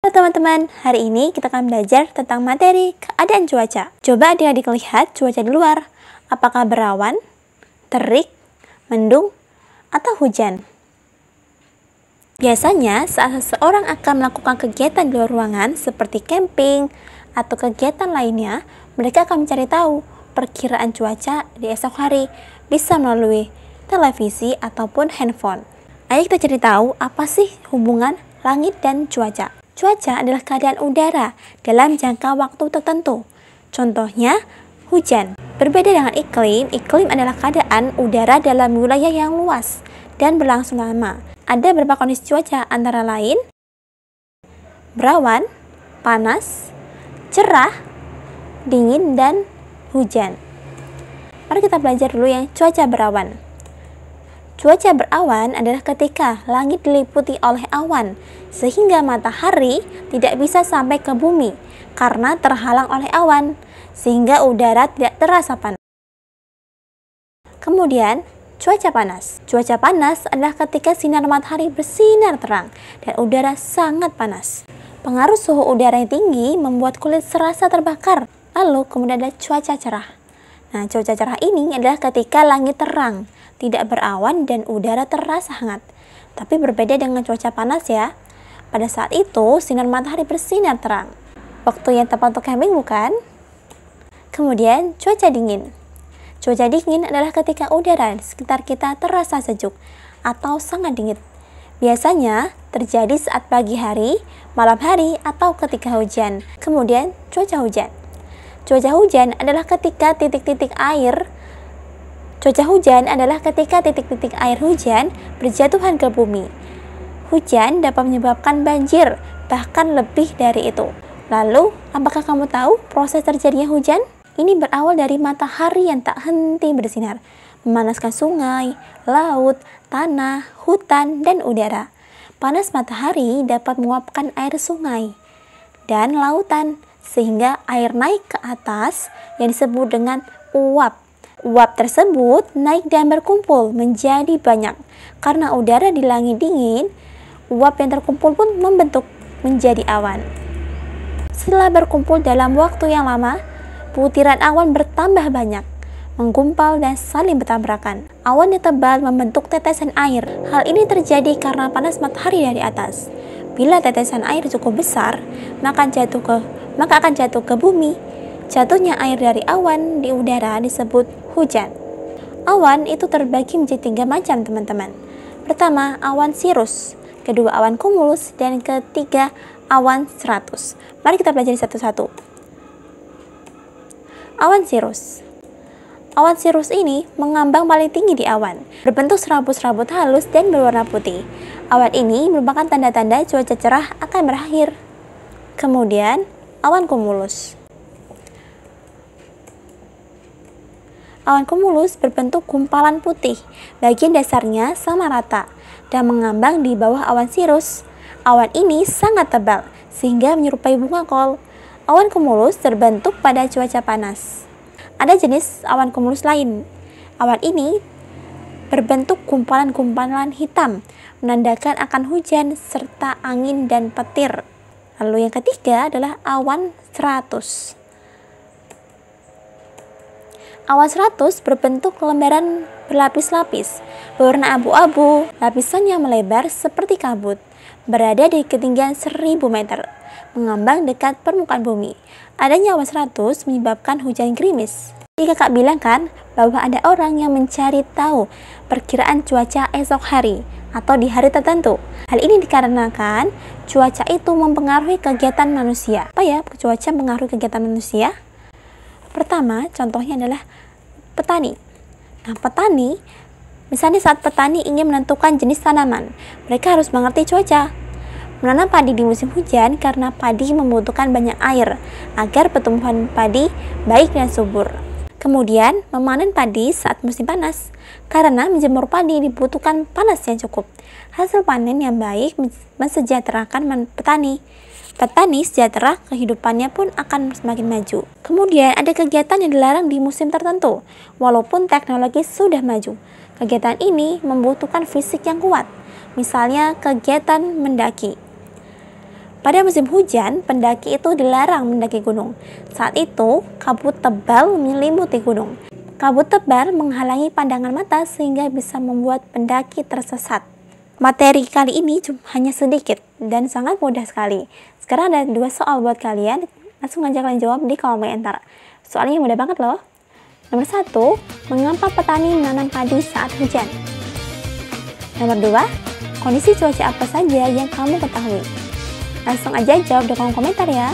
Halo teman-teman, hari ini kita akan belajar tentang materi keadaan cuaca. Coba adik-adik lihat cuaca di luar. Apakah berawan, terik, mendung, atau hujan? Biasanya saat seseorang akan melakukan kegiatan di luar ruangan seperti camping atau kegiatan lainnya, mereka akan mencari tahu perkiraan cuaca di esok hari bisa melalui televisi ataupun handphone. Ayo kita cari tahu apa sih hubungan langit dan cuaca. Cuaca adalah keadaan udara dalam jangka waktu tertentu. Contohnya, hujan. Berbeda dengan iklim adalah keadaan udara dalam wilayah yang luas dan berlangsung lama. Ada beberapa kondisi cuaca antara lain berawan, panas, cerah, dingin, dan hujan. Mari kita belajar dulu yang cuaca berawan. Cuaca berawan adalah ketika langit diliputi oleh awan, sehingga matahari tidak bisa sampai ke bumi karena terhalang oleh awan, sehingga udara tidak terasa panas. Kemudian, cuaca panas. Cuaca panas adalah ketika sinar matahari bersinar terang dan udara sangat panas. Pengaruh suhu udara yang tinggi membuat kulit serasa terbakar. Lalu kemudian ada cuaca cerah. Nah, cuaca cerah ini adalah ketika langit terang, tidak berawan dan udara terasa hangat. Tapi berbeda dengan cuaca panas ya. Pada saat itu sinar matahari bersinar terang. Waktu yang tepat untuk camping bukan? Kemudian cuaca dingin. Cuaca dingin adalah ketika udara di sekitar kita terasa sejuk atau sangat dingin. Biasanya terjadi saat pagi hari, malam hari, atau ketika hujan. Kemudian cuaca hujan. Cuaca hujan adalah ketika titik-titik air hujan berjatuhan ke bumi. Hujan dapat menyebabkan banjir, bahkan lebih dari itu. Lalu, apakah kamu tahu proses terjadinya hujan? Ini berawal dari matahari yang tak henti bersinar, memanaskan sungai, laut, tanah, hutan, dan udara. Panas matahari dapat menguapkan air sungai dan lautan, sehingga air naik ke atas yang disebut dengan uap. Uap tersebut naik dan berkumpul menjadi banyak. Karena udara di langit dingin, uap yang terkumpul pun membentuk menjadi awan. Setelah berkumpul dalam waktu yang lama, butiran awan bertambah banyak, menggumpal dan saling bertabrakan. Awan yang tebal membentuk tetesan air. Hal ini terjadi karena panas matahari dari atas. Bila tetesan air cukup besar, maka akan jatuh ke bumi. Jatuhnya air dari awan di udara disebut hujan. Awan itu terbagi menjadi 3 macam, teman-teman. Pertama, awan sirus. Kedua, awan cumulus. Dan ketiga, awan stratus. Mari kita pelajari satu-satu. Awan sirus. Awan sirus ini mengambang paling tinggi di awan, berbentuk serabut-serabut halus dan berwarna putih. Awan ini merupakan tanda-tanda cuaca cerah akan berakhir. Kemudian, awan cumulus. Awan cumulus berbentuk gumpalan putih, bagian dasarnya sama rata, dan mengambang di bawah awan sirus. Awan ini sangat tebal, sehingga menyerupai bunga kol. Awan cumulus terbentuk pada cuaca panas. Ada jenis awan cumulus lain. Awan ini berbentuk gumpalan-gumpalan hitam, menandakan akan hujan serta angin dan petir. Lalu yang ketiga adalah awan stratus. Awan stratus berbentuk lembaran berlapis-lapis, berwarna abu-abu, lapisan yang melebar seperti kabut, berada di ketinggian 1000 meter, mengambang dekat permukaan bumi. Adanya awan stratus menyebabkan hujan gerimis. Jika Kakak bilang kan bahwa ada orang yang mencari tahu perkiraan cuaca esok hari atau di hari tertentu. Hal ini dikarenakan cuaca itu mempengaruhi kegiatan manusia. Apa ya cuaca mempengaruhi kegiatan manusia? Pertama, contohnya adalah petani. Nah, petani, misalnya saat petani ingin menentukan jenis tanaman, mereka harus mengerti cuaca. Menanam padi di musim hujan karena padi membutuhkan banyak air agar pertumbuhan padi baik dan subur. Kemudian, memanen padi saat musim panas karena menjemur padi dibutuhkan panas yang cukup. Hasil panen yang baik mensejahterakan petani. Petani sejahtera, kehidupannya pun akan semakin maju. Kemudian ada kegiatan yang dilarang di musim tertentu, walaupun teknologi sudah maju. Kegiatan ini membutuhkan fisik yang kuat, misalnya kegiatan mendaki. Pada musim hujan, pendaki itu dilarang mendaki gunung. Saat itu, kabut tebal menyelimuti gunung. Kabut tebal menghalangi pandangan mata sehingga bisa membuat pendaki tersesat. Materi kali ini hanya sedikit dan sangat mudah sekali. Sekarang ada 2 soal buat kalian, langsung aja kalian jawab di kolom komentar. Soalnya mudah banget loh. Nomor 1, mengapa petani menanam padi saat hujan? Nomor 2, kondisi cuaca apa saja yang kamu ketahui? Langsung aja jawab di kolom komentar ya.